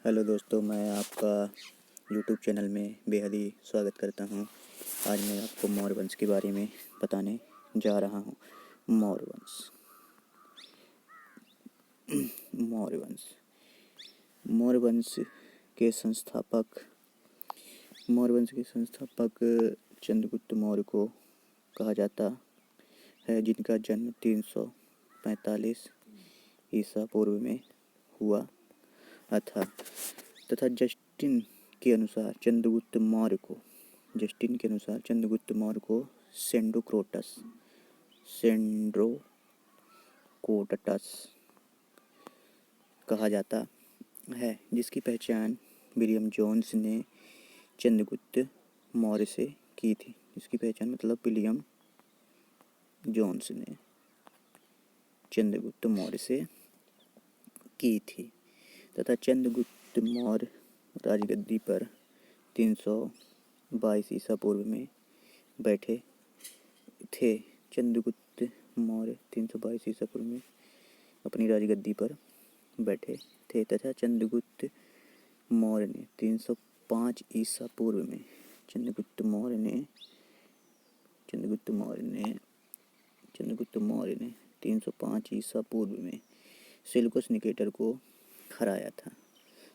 Hello दोस्तों, मैं आपका यूट्यूब चैनल में बेहद ही स्वागत करता हूं। आज मैं आपको मौर्य वंश के बारे में बताने जा रहा हूं। मौर्य वंश। मौर्य वंश मौर्य वंश के संस्थापक चंद्रगुप्त मौर्य को कहा जाता है, जिनका जन्म 345 ईसा पूर्व में हुआ था तथा जस्टिन के अनुसार चंद्रगुप्त मौर्य को सेंड्रोकोटस कहा जाता है, जिसकी पहचान विलियम जोन्स ने चंद्रगुप्त मौर्य से की थी। इसकी पहचान विलियम जोन्स ने चंद्रगुप्त मौर्य से की थी तथा चंद्रगुप्त मौर्य राजगद्दी पर 322 ईसा पूर्व में बैठे थे। चंद्रगुप्त मौर्य 322 ईसा पूर्व में अपनी राजगद्दी पर बैठे थे तथा चंद्रगुप्त मौर्य ने 305 ईसा पूर्व में चंद्रगुप्त मौर्य ने 305 ईसा पूर्व में सेल्यूकस निकेटर को हराया था।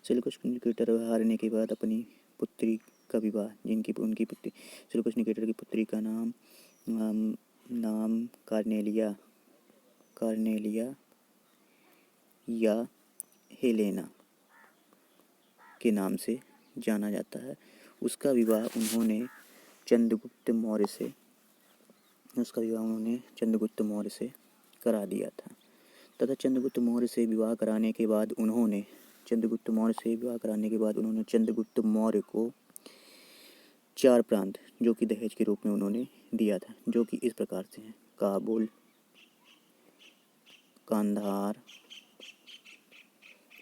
सेल्यूकस निकेटर हारने के बाद अपनी पुत्री का विवाह, उनकी पुत्री सेल्यूकस निकेटर की पुत्री का नाम कार्नेलिया या हेलेना के नाम से जाना जाता है। उसका विवाह उन्होंने चंद्रगुप्त मौर्य से करा दिया था तथा चंद्रगुप्त मौर्य से विवाह कराने के बाद उन्होंने चंद्रगुप्त मौर्य को 4 प्रांत जो कि दहेज के रूप में उन्होंने दिया था, जो कि इस प्रकार से हैं: काबुल, कांधार,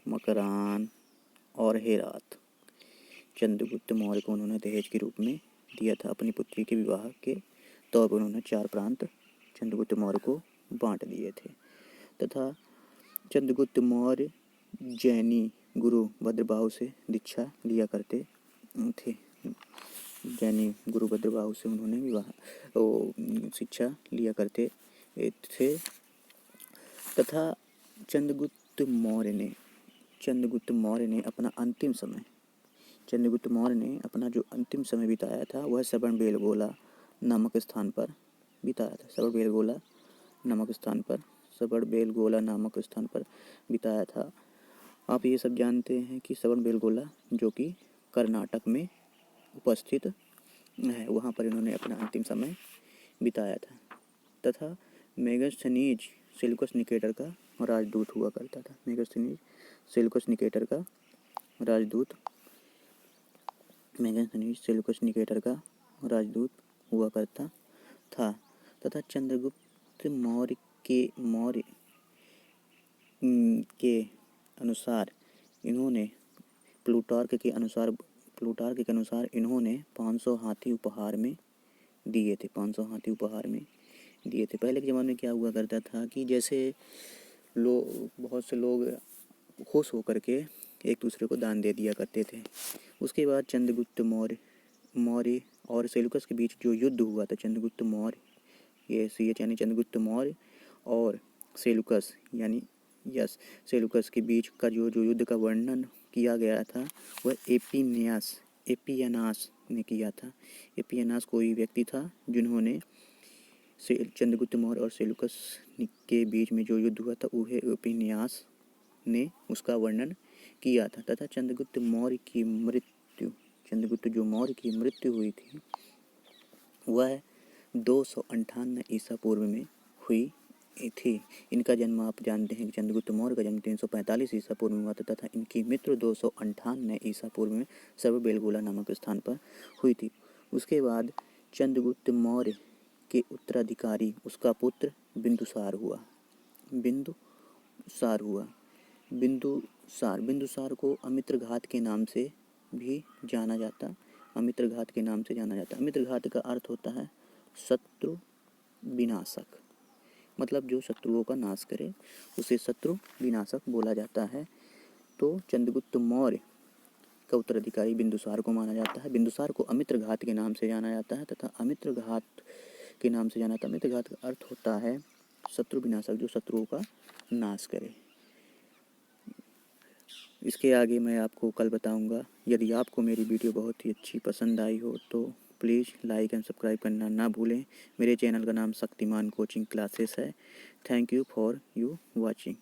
मकरान और हेरात। चंद्रगुप्त मौर्य को उन्होंने दहेज के रूप में दिया था। अपनी पुत्री के विवाह के तौर पर उन्होंने 4 प्रांत चंद्रगुप्त मौर्य को बांट दिए थे तथा चंद्रगुप्त मौर्य जैनी गुरु भद्रबाहु से दीक्षा लिया करते थे। जैनी गुरु भद्रबाहु से उन्होंने शिक्षा लिया करते थे तथा चंद्रगुप्त मौर्य ने अपना जो अंतिम समय बिताया था वह सबरबेलगोला नामक स्थान पर बिताया था। सबरबेलगोला नामक स्थान पर बिताया था। आप ये सब जानते हैं कि सबरबेलगोला जो कि कर्नाटक में उपस्थित है, वहाँ पर इन्होंने अपना अंतिम समय बिताया था तथा मेगास्थनीज सेल्यूकस निकेटर का राजदूत हुआ करता था। सेल्यूकस निकेटर का राजदूत हुआ करता था तथा चंद्रगुप्त मौर्य के अनुसार इन्होंने प्लूटार्क के अनुसार इन्होंने 500 हाथी उपहार में दिए थे। पहले के ज़माने में क्या हुआ करता था कि जैसे बहुत से लोग खुश होकर के एक दूसरे को दान दे दिया करते थे। उसके बाद चंद्रगुप्त मौर्य और सेल्यूकस के बीच जो युद्ध हुआ था, चंद्रगुप्त मौर्य और सेल्यूकस के बीच का जो युद्ध का वर्णन किया गया था वह एपियनास ने किया था। एपियनास कोई व्यक्ति था जिन्होंने चंद्रगुप्त मौर्य और सेल्यूकस के बीच में जो युद्ध हुआ था वह एपियनास ने उसका वर्णन किया था तथा चंद्रगुप्त मौर्य की मृत्यु हुई थी वह 258 ईसा पूर्व में हुई थी। इनका जन्म आप जानते हैं कि चंद्रगुप्त मौर्य का जन्म 345 ईसा पूर्व में हुआ था तथा इनकी मृत्यु 258 ईसा पूर्व में सबरबेलगोला नामक स्थान पर हुई थी। उसके बाद चंद्रगुप्त मौर्य के उत्तराधिकारी उसका पुत्र बिंदुसार को अमित्रघात के नाम से जाना जाता। अमित्रघात का अर्थ होता है शत्रु विनाशक, मतलब जो शत्रुओं का नाश करे उसे शत्रु विनाशक बोला जाता है। तो चंद्रगुप्त मौर्य का उत्तराधिकारी बिंदुसार को माना जाता है। बिंदुसार को अमित्र घात के नाम से जाना जाता है तथा अमित्र घात के नाम से जाना जाता है। अमित्र घात का अर्थ होता है शत्रु विनाशक, जो शत्रुओं का नाश करे। इसके आगे मैं आपको कल बताऊंगा। यदि आपको मेरी वीडियो बहुत ही अच्छी पसंद आई हो तो प्लीज़ लाइक एंड सब्सक्राइब करना ना भूलें। मेरे चैनल का नाम शक्तिमान कोचिंग क्लासेस है। Thank you for you watching.